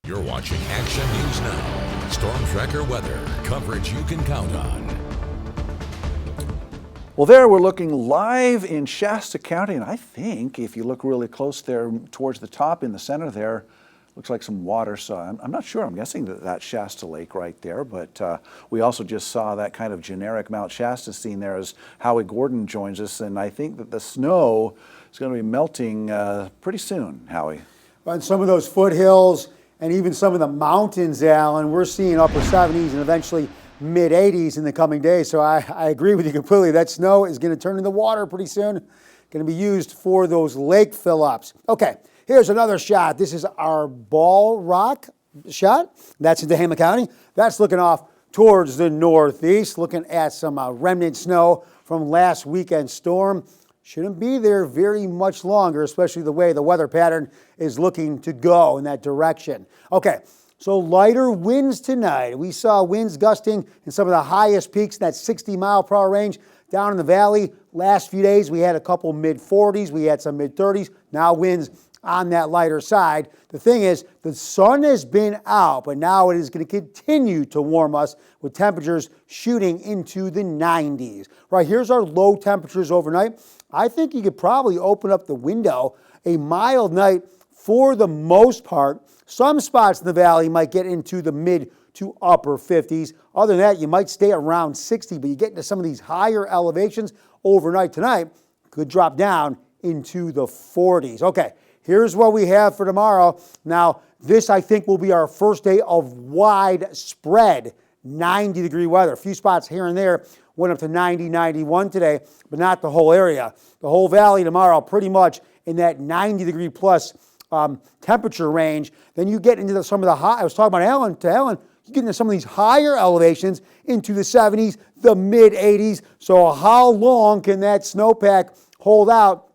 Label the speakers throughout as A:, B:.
A: You're watching Action News Now. Storm Tracker weather. Coverage you can count on.
B: Well, there we're looking live in Shasta County, and I think if you look really close there towards the top in the center there, looks like some water. So I'm not sure. I'm guessing that that's Shasta Lake right there, but we also just saw that kind of generic Mount Shasta scene there as Howie Gordon joins us, and I think that the snow is going to be melting pretty soon, Howie.
C: On some of those foothills and even some of the mountains, Alan, we're seeing upper 70s and eventually mid 80s in the coming days. So I agree with you completely. That snow is going to turn into water pretty soon. Going to be used for those lake fill-ups. Okay, here's another shot. This is our Ball Rock shot. That's in Tehama County. That's looking off towards the northeast, looking at some remnant snow from last weekend's storm. Shouldn't be there very much longer, especially the way the weather pattern is looking to go in that direction. Okay, so lighter winds tonight. We saw winds gusting in some of the highest peaks in that 60-mile-per-hour range down in the valley. Last few days, we had a couple mid-40s. We had some mid-30s. Now winds on that lighter side. The thing is, the sun has been out, but now it is going to continue to warm us with temperatures shooting into the 90s. Right, here's our low temperatures overnight. I think you could probably open up the window. A mild night for the most part. Some spots in the valley might get into the mid to upper 50s. Other than that, you might stay around 60, but you get into some of these higher elevations overnight tonight, could drop down into the 40s. Okay, here's what we have for tomorrow. Now, this I think will be our first day of widespread 90-degree weather. A few spots here and there went up to 90, 91 today, but not the whole area. The whole valley tomorrow pretty much in that 90-degree plus temperature range. Then you get into some of the high, I was talking about Alan, you get into some of these higher elevations into the 70s, the mid 80s. So how long can that snowpack hold out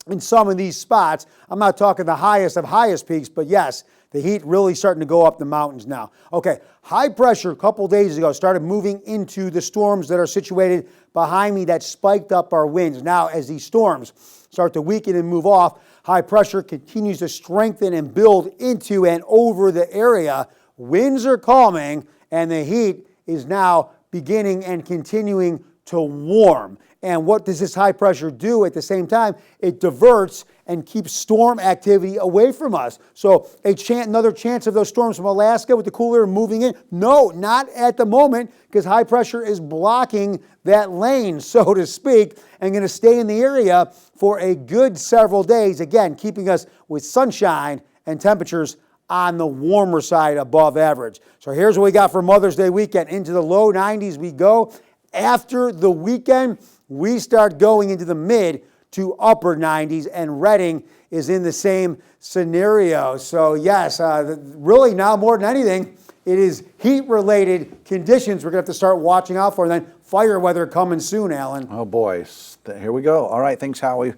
C: in some of these spots? I'm not talking the highest of highest peaks, but yes, the heat really starting to go up the mountains now. Okay, high pressure a couple days ago started moving into the storms that are situated behind me that spiked up our winds. Now, as these storms start to weaken and move off, high pressure continues to strengthen and build into and over the area. Winds are calming, and the heat is now beginning and continuing to warm. And what does this high pressure do at the same time? It diverts and keeps storm activity away from us. So another chance of those storms from Alaska with the cooler moving in? No, not at the moment, because high pressure is blocking that lane, so to speak, and going to stay in the area for a good several days. Again, keeping us with sunshine and temperatures on the warmer side above average. So here's what we got for Mother's Day weekend. Into the low 90s we go. After the weekend, we start going into the mid to upper 90s, and Redding is in the same scenario. So yes, really now more than anything, it is heat-related conditions we're going to have to start watching out for, and then fire weather coming soon, Alan.
B: Oh boy, here we go. All right, thanks, Howie.